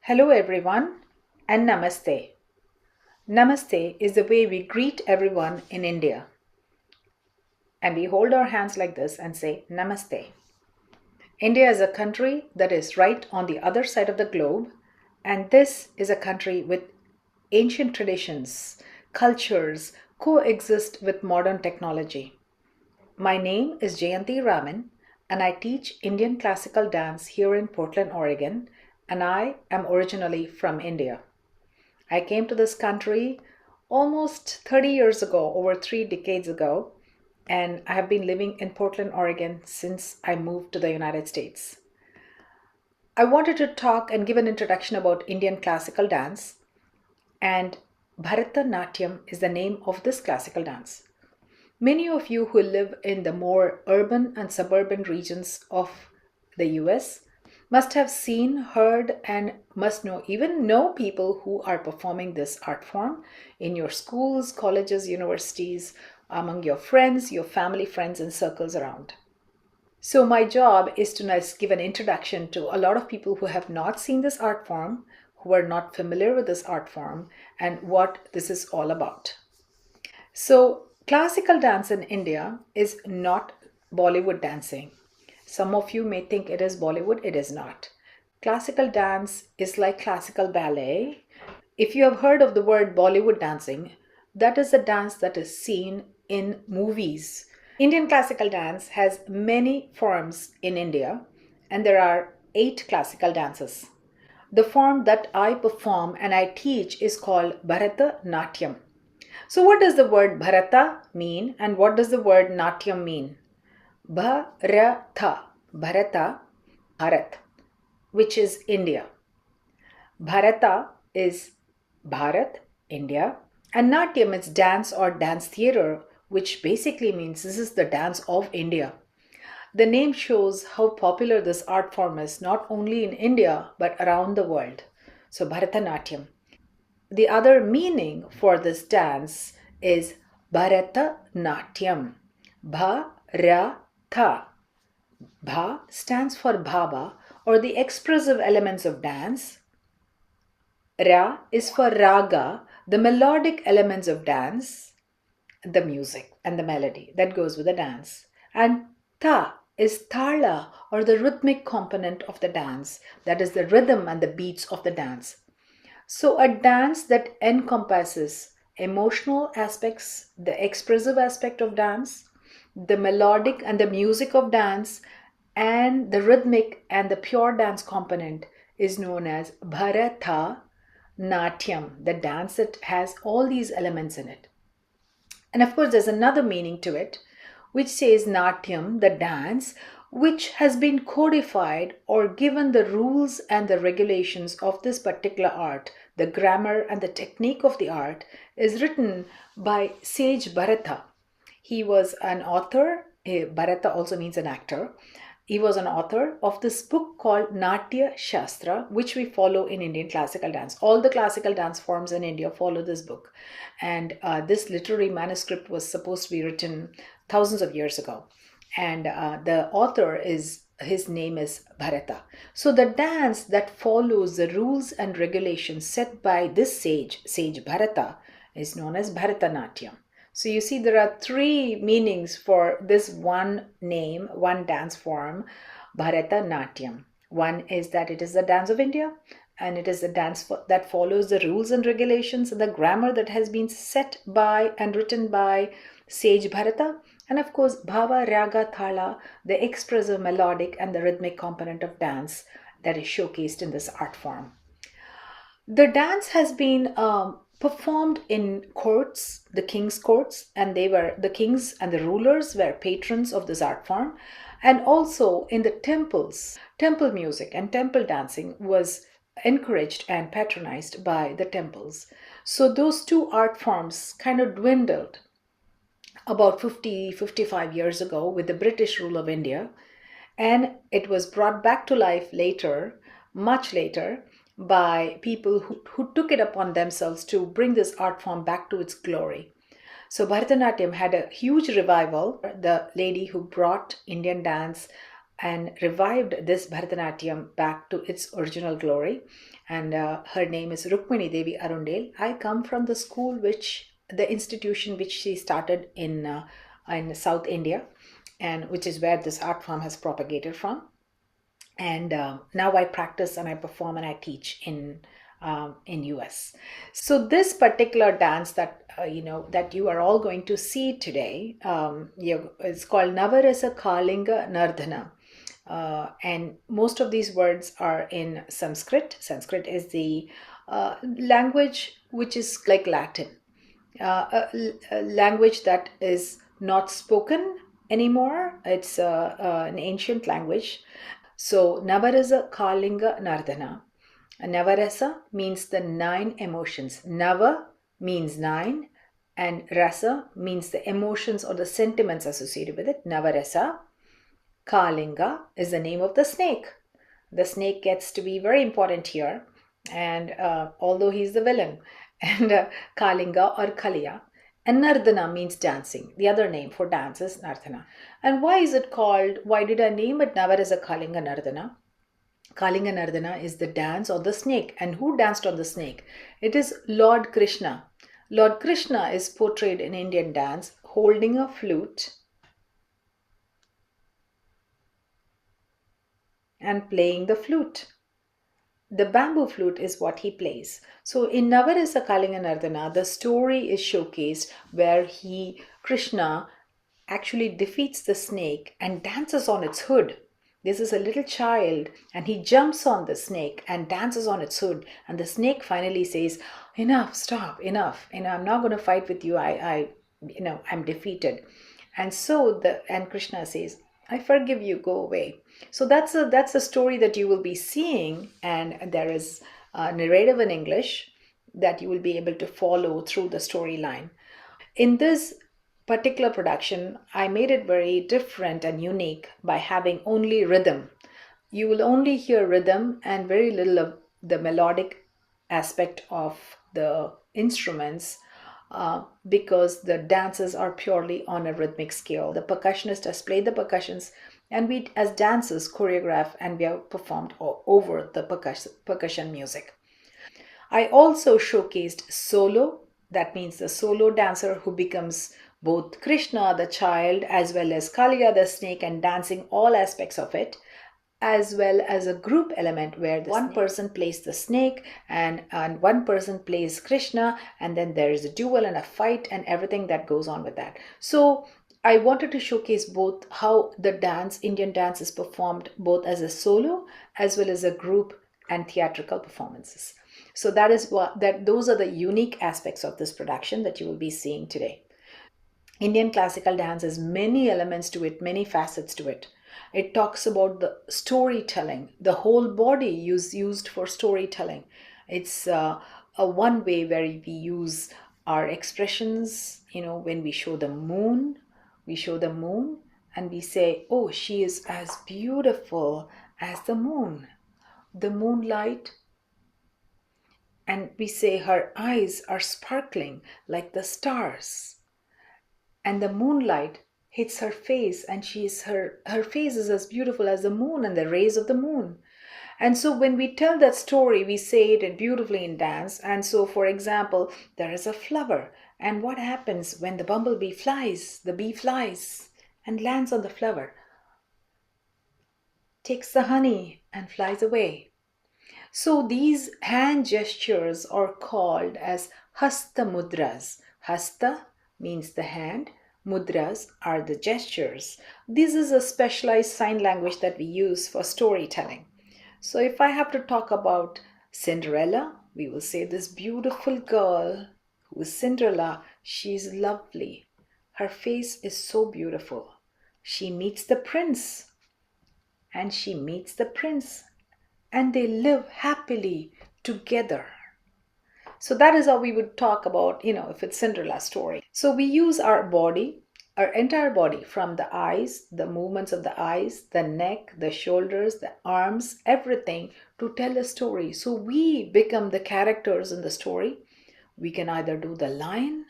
Hello everyone and Namaste. Namaste is the way we greet everyone in India. And we hold our hands like this and say Namaste. India is a country that is right on the other side of the globe, and this is a country with ancient traditions, cultures coexist with modern technology. My name is Jayanthi Raman, and I teach Indian classical dance here in Portland, Oregon, and I am originally from India. I came to this country almost 30 years ago, over 3 decades ago, and I have been living in Portland, Oregon since I moved to the United States. I wanted to talk and give an introduction about Indian classical dance, and Bharatanatyam is the name of this classical dance. Many of you who live in the more urban and suburban regions of the US must have seen, heard, and must know, even know people who are performing this art form in your schools, colleges, universities, among your friends, your family, friends, and circles around. So, my job is to give an introduction to a lot of people who have not seen this art form, who are not familiar with this art form, and what this is all about. So, classical dance in India is not Bollywood dancing. Some of you may think it is Bollywood, it is not. Classical dance is like classical ballet. If you have heard of the word Bollywood dancing, that is a dance that is seen in movies. Indian classical dance has many forms in India, and there are 8 classical dances. The form that I perform and I teach is called Bharatanatyam. So, what does the word Bharata mean and what does the word Natyam mean? Bharata, Bharata, Bharat, which is India. Bharata is Bharat, India, and Natyam is dance or dance theater, which basically means this is the dance of India. The name shows how popular this art form is not only in India but around the world. So, Bharatanatyam. The other meaning for this dance is Bharatanatyam. Bharata. Bha stands for bhava or the expressive elements of dance. Ra is for raga, the melodic elements of dance, the music and the melody that goes with the dance. And ta is thala or the rhythmic component of the dance, that is the rhythm and the beats of the dance. So, a dance that encompasses emotional aspects, the expressive aspect of dance, the melodic and the music of dance, and the rhythmic and the pure dance component is known as Bharata Natyam, the dance that has all these elements in it. And of course, there's another meaning to it, which says Natyam, the dance, which has been codified or given the rules and the regulations of this particular art, the grammar and the technique of the art, is written by sage Bharata. He was an author. Bharata also means an actor. He was an author of this book called Natya Shastra, which we follow in Indian classical dance. All the classical dance forms in India follow this book. And this literary manuscript was supposed to be written thousands of years ago. And the author his name is Bharata. So the dance that follows the rules and regulations set by this sage Bharata, is known as Bharatanatyam. So you see there are 3 meanings for this one name, one dance form, Bharatanatyam. One is that it is the dance of India, and it is a dance that follows the rules and regulations and the grammar that has been set by and written by sage Bharata. And of course, Bhava, Raga, Thala, the expressive, melodic, and the rhythmic component of dance that is showcased in this art form. The dance has been performed in courts, the king's courts, and the kings and the rulers were patrons of this art form, and also in the temples. Temple music and temple dancing was encouraged and patronized by the temples. So those 2 art forms kind of dwindled about 55 years ago with the British rule of India, and it was brought back to life later, much later, by people who took it upon themselves to bring this art form back to its glory. So Bharatanatyam had a huge revival. The lady who brought Indian dance and revived this Bharatanatyam back to its original glory. And her name is Rukmini Devi Arundel. I come from the school the institution which she started in South India, and which is where this art form has propagated from. And now I practice and I perform and I teach in US. So this particular dance that that you are all going to see today, it's called Navarasa Kalinga Nardana. And most of these words are in Sanskrit. Sanskrit is the language which is like Latin, a language that is not spoken anymore. It's an ancient language. So, Navarasa Kalinga Nardana. Navarasa means the nine emotions. Nava means nine, and rasa means the emotions or the sentiments associated with it. Navarasa. Kalinga is the name of the snake. The snake gets to be very important here, and although he's the villain, and Kalinga or Kaliya. And Nardana means dancing. The other name for dance is Nardana. And why is it called, why did I name it Navarasa Kalinga Nardana? Kalinga Nardana is the dance on the snake. And who danced on the snake? It is Lord Krishna. Lord Krishna is portrayed in Indian dance holding a flute and playing the flute. The bamboo flute is what he plays. So in Navarasa Kalinga Nardana, the story is showcased where Krishna, actually defeats the snake and dances on its hood. This is a little child and he jumps on the snake and dances on its hood. And the snake finally says, enough, stop, enough. I'm not going to fight with you. I'm defeated. And and Krishna says, I forgive you, go away. So that's a story that you will be seeing, and there is a narrative in English that you will be able to follow through the storyline. In this particular production, I made it very different and unique by having only rhythm. You will only hear rhythm and very little of the melodic aspect of the instruments, because the dances are purely on a rhythmic scale. The percussionist has played the percussions, and we, as dancers, choreograph and we have performed over the percussion music. I also showcased solo. That means the solo dancer who becomes both Krishna, the child, as well as Kaliya, the snake, and dancing all aspects of it, as well as a group element where one person plays the snake and one person plays Krishna, and then there is a duel and a fight and everything that goes on with that. So I wanted to showcase both how the Indian dance is performed both as a solo as well as a group and theatrical performances. So those are the unique aspects of this production that you will be seeing today. Indian classical dance has many elements to it, many facets to it. It talks about the storytelling, the whole body is used for storytelling. It's a one way where we use our expressions. When we show the moon and we say, oh, she is as beautiful as the moon. The moonlight, and we say her eyes are sparkling like the stars, and the moonlight hits her face, and her face is as beautiful as the moon and the rays of the moon. And so when we tell that story, we say it beautifully in dance. And so, for example, there is a flower, and what happens when the bumblebee flies? The bee flies and lands on the flower, takes the honey and flies away. So these hand gestures are called as hasta mudras. Hasta means the hand. Mudras are the gestures. This is a specialized sign language that we use for storytelling. So if I have to talk about Cinderella, we will say this beautiful girl who is Cinderella, she's lovely. Her face is so beautiful. She meets the prince, and she meets the prince, and they live happily together. So that is how we would talk about, if it's Cinderella story. So we use our body, our entire body, from the eyes, the movements of the eyes, the neck, the shoulders, the arms, everything, to tell a story. So we become the characters in the story. We can either do the lion,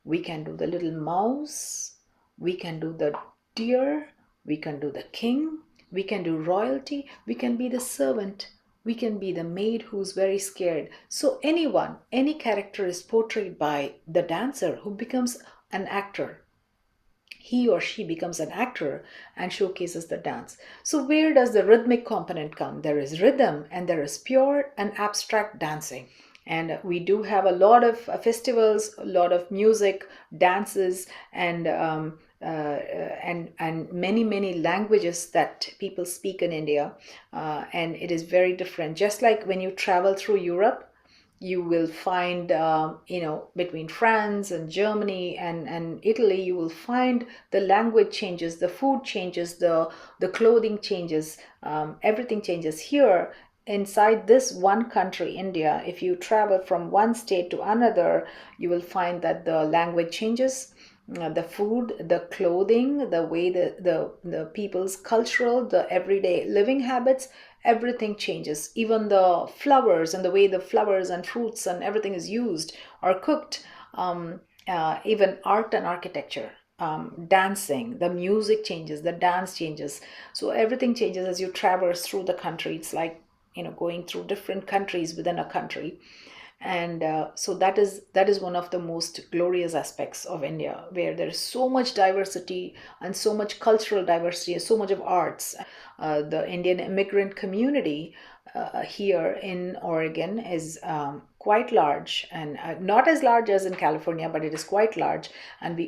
we can do the little mouse, we can do the deer, we can do the king, we can do royalty, we can be the servant, we can be the maid who's very scared. So anyone, any character is portrayed by the dancer who becomes an actor. He or she becomes an actor and showcases the dance. So where does the rhythmic component come? There is rhythm and there is pure and abstract dancing. And we do have a lot of festivals, a lot of music, dances, and many languages that people speak in India, and it is very different. Just like when you travel through Europe, you will find, between France and Germany and Italy, you will find the language changes, the food changes, the clothing changes, everything changes. Here inside this one country, India, if you travel from one state to another, you will find that the language changes, the food, the clothing, the way the people's cultural, the everyday living habits, everything changes. Even the flowers and the way the flowers and fruits and everything is used or cooked, even art and architecture, dancing, the music changes, the dance changes. So everything changes as you traverse through the country. It's like, going through different countries within a country. And so that is one of the most glorious aspects of India, where there is so much diversity and so much cultural diversity and so much of arts. The Indian immigrant community here in Oregon is quite large, and not as large as in California, but it is quite large. And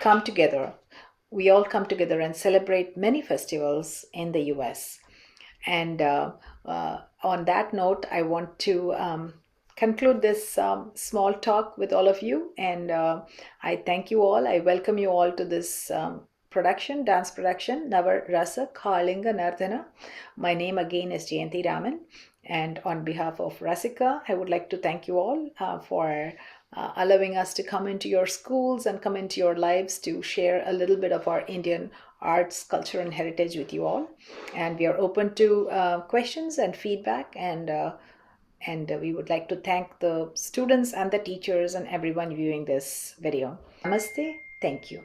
come together we all come together and celebrate many festivals in the US. And on that note, I want to conclude this small talk with all of you. And I thank you all. I welcome you all to this dance production, Navar Rasa Kalinga Nardana. My name again is Jayanthi Raman. And on behalf of Rasika, I would like to thank you all for allowing us to come into your schools and come into your lives to share a little bit of our Indian arts, culture, and heritage with you all. And we are open to questions and feedback. And we would like to thank the students and the teachers and everyone viewing this video. Namaste. Thank you.